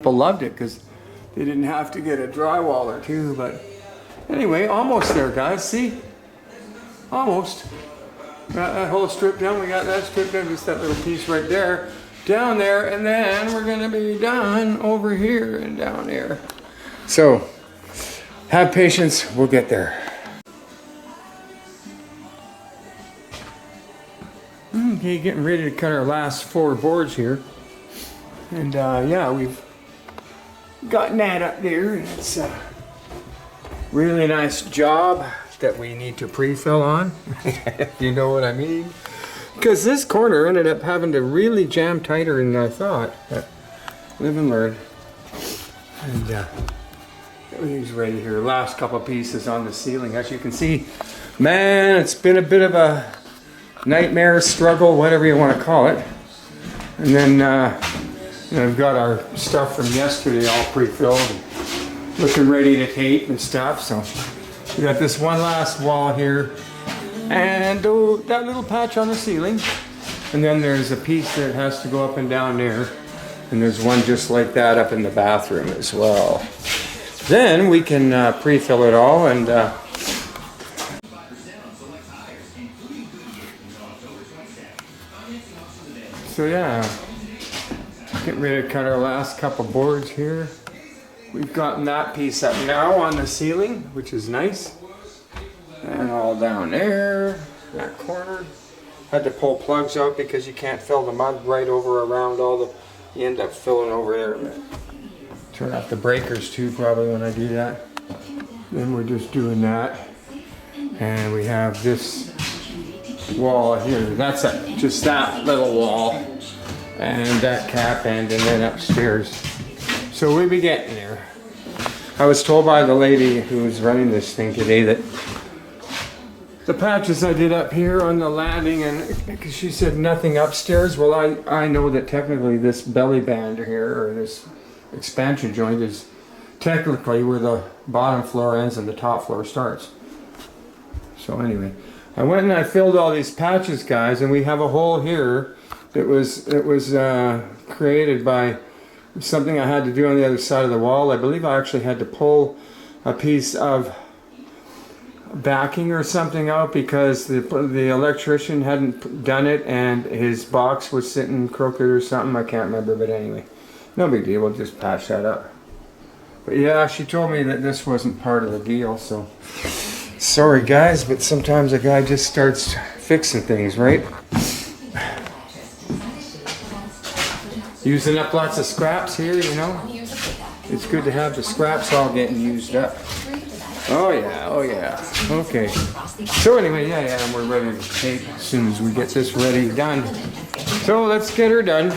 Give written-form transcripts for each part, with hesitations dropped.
People loved it because they didn't have to get a drywall or two. But anyway, almost there, guys. See? Almost. Got that whole strip done. We got that strip done. Just that little piece right there. Down there. And then we're going to be done over here and down there. So, have patience. We'll get there. Okay, getting ready to cut our last 4 boards here. And yeah, we've gotten that up there. And it's a really nice job that we need to pre-fill on, if you know what I mean. Because this corner ended up having to really jam tighter than I thought. But live and learn. And everything's ready here. Last couple pieces on the ceiling. As you can see, man, it's been a bit of a nightmare, struggle, whatever you want to call it. And then I've got our stuff from yesterday all pre-filled and looking ready to tape and stuff. So we got this one last wall here and that little patch on the ceiling. And then there's a piece that has to go up and down there. And there's one just like that up in the bathroom as well. Then we can pre-fill it all and so yeah, getting ready to cut our last couple boards here. We've gotten that piece up now on the ceiling, which is nice. And all down there, that corner. Had to pull plugs out because you can't fill the mud right over around all the, you end up filling over there. Turn off the breakers too probably when I do that. Then we're just doing that. And we have this wall here. That's it, just that little wall. And that cap end and then upstairs. So we'll be getting there. I was told by the lady who was running this thing today that the patches I did up here on the landing, and because she said nothing upstairs. Well, I know that technically this belly band here, or this expansion joint, is technically where the bottom floor ends and the top floor starts. So anyway, I went and I filled all these patches, guys, and we have a hole here. It was created by something I had to do on the other side of the wall. I believe I actually had to pull a piece of backing or something out because the electrician hadn't done it and his box was sitting crooked or something. I can't remember, but anyway, no big deal. We'll just patch that up. But yeah, she told me that this wasn't part of the deal, so sorry guys, but sometimes a guy just starts fixing things, right? Using up lots of scraps here, you know. It's good to have the scraps all getting used up. Oh yeah, oh yeah. Okay. So anyway, yeah, we're ready to tape as soon as we get this ready done. So let's get her done.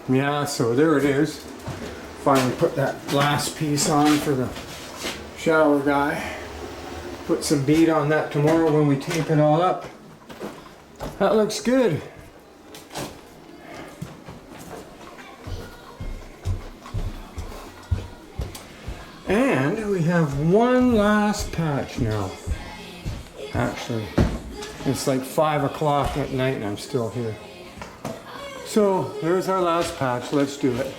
Yeah, so there it is. Finally put that last piece on for the shower guy. Put some bead on that tomorrow when we tape it all up. That looks good. And we have one last patch now. Actually, it's like 5 o'clock at night and I'm still here. So there's our last patch. Let's do it.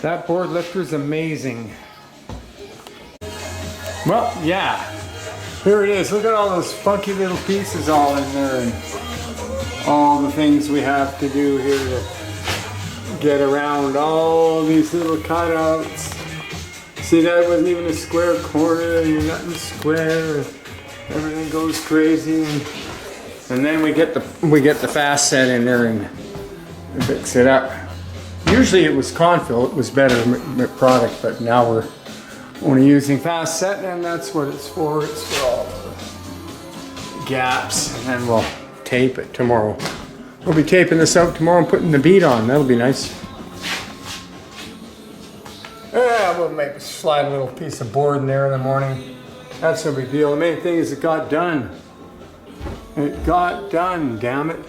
That board lifter is amazing. Well, yeah. Here it is. Look at all those funky little pieces all in there and all the things we have to do here to get around all these little cutouts. See, that wasn't even a square corner. You're nothing square. Everything goes crazy, and then we get the fast set in there and fix it up. Usually it was Confill. It was better product, but now we're only using fast set, and that's what it's for. It's for all the gaps, and then we'll tape it tomorrow. We'll be taping this out tomorrow and putting the bead on. That'll be nice. Yeah, we'll maybe slide a little piece of board in there in the morning. That's no big deal. The main thing is it got done. It got done, damn it.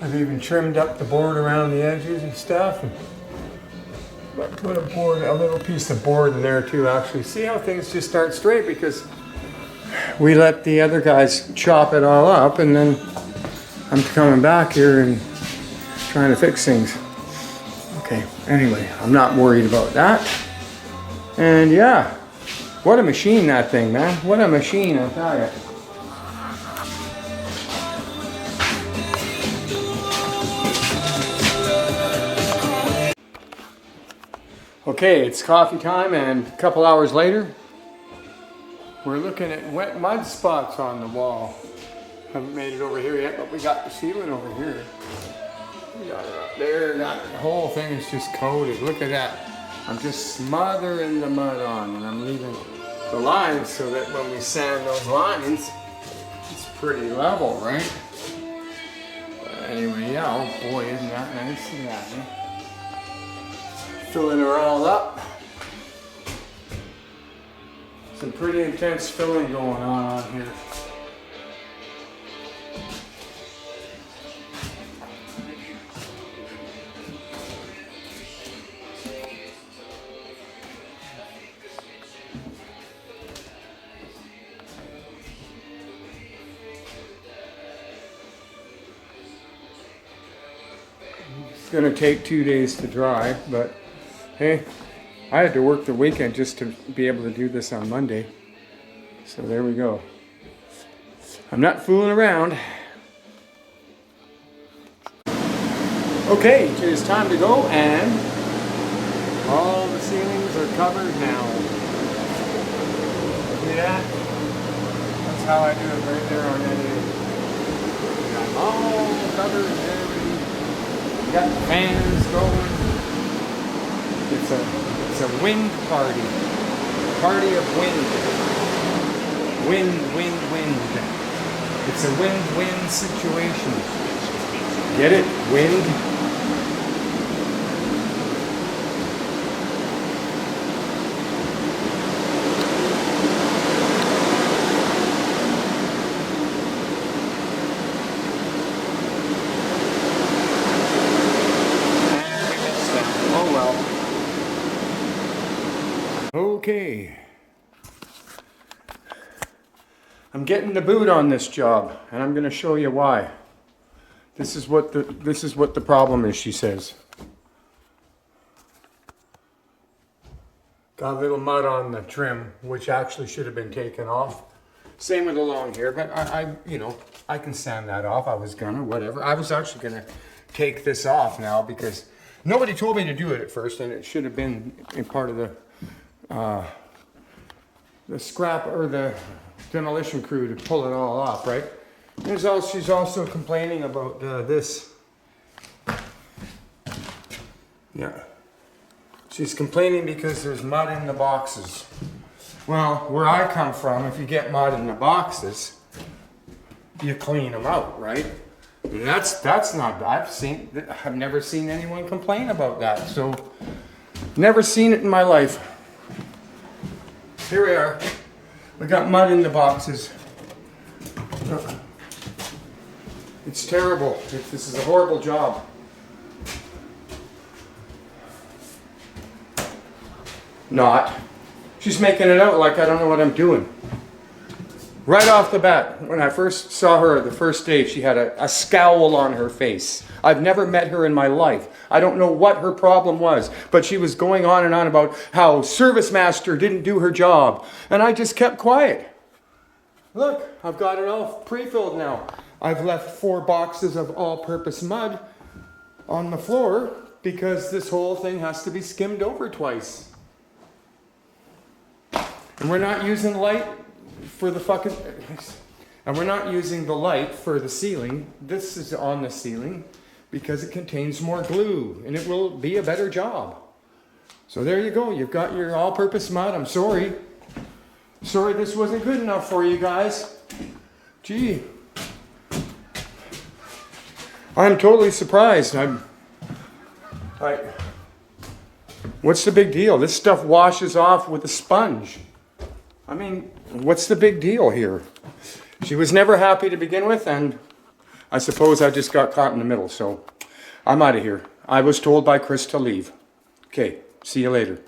I've even trimmed up the board around the edges and stuff. And put a little piece of board in there too, actually. See how things just start straight because we let the other guys chop it all up, and then I'm coming back here and trying to fix things. Okay, anyway, I'm not worried about that. And yeah, what a machine that thing, man. What a machine, I tell you. Okay, it's coffee time, and a couple hours later, we're looking at wet mud spots on the wall. Haven't made it over here yet, but we got the ceiling over here. We got it up there. The whole thing is just coated. Look at that. I'm just smothering the mud on, and I'm leaving the lines so that when we sand those lines, it's pretty level, right? But anyway, yeah, oh boy, isn't that nice? See that, eh? Filling her all up. Some pretty intense filling going on here. It's going to take 2 days to dry, but hey, I had to work the weekend just to be able to do this on Monday. So there we go. I'm not fooling around. Okay, it is time to go, and all the ceilings are covered now. See that? That's how I do it right there on that end. I'm all covered and everything. Got the fans going. It's a wind party. Party of wind. Wind, wind, wind. It's a win-win situation. Get it? Wind. Okay, I'm getting the boot on this job, and I'm going to show you why. This is what the problem is, she says. Got a little mud on the trim, which actually should have been taken off. Same with along here, but I can sand that off. I was actually gonna take this off now because nobody told me to do it at first, and it should have been in part of the scrap or the demolition crew to pull it all off, right? She's also complaining about this. Yeah. She's complaining because there's mud in the boxes. Well, where I come from, if you get mud in the boxes, you clean them out, right? That's not, I've never seen anyone complain about that, so never seen it in my life. Here we are. We got mud in the boxes. It's terrible. This is a horrible job. Not. She's making it out like I don't know what I'm doing. Right off the bat, when I first saw her the first day, she had a scowl on her face. I've never met her in my life. I don't know what her problem was, but she was going on and on about how service master didn't do her job. And I just kept quiet. Look, I've got it all pre-filled now. I've left 4 boxes of all-purpose mud on the floor because this whole thing has to be skimmed over twice. And we're not using light for the fucking... And we're not using the light for the ceiling. This is on the ceiling because it contains more glue and it will be a better job. So there you go. You've got your all-purpose mud. I'm sorry. Sorry this wasn't good enough for you guys. Gee. I'm totally surprised. What's the big deal? This stuff washes off with a sponge. I mean, what's the big deal here? She was never happy to begin with, and I suppose I just got caught in the middle, so I'm out of here. I was told by Chris to leave. Okay, see you later.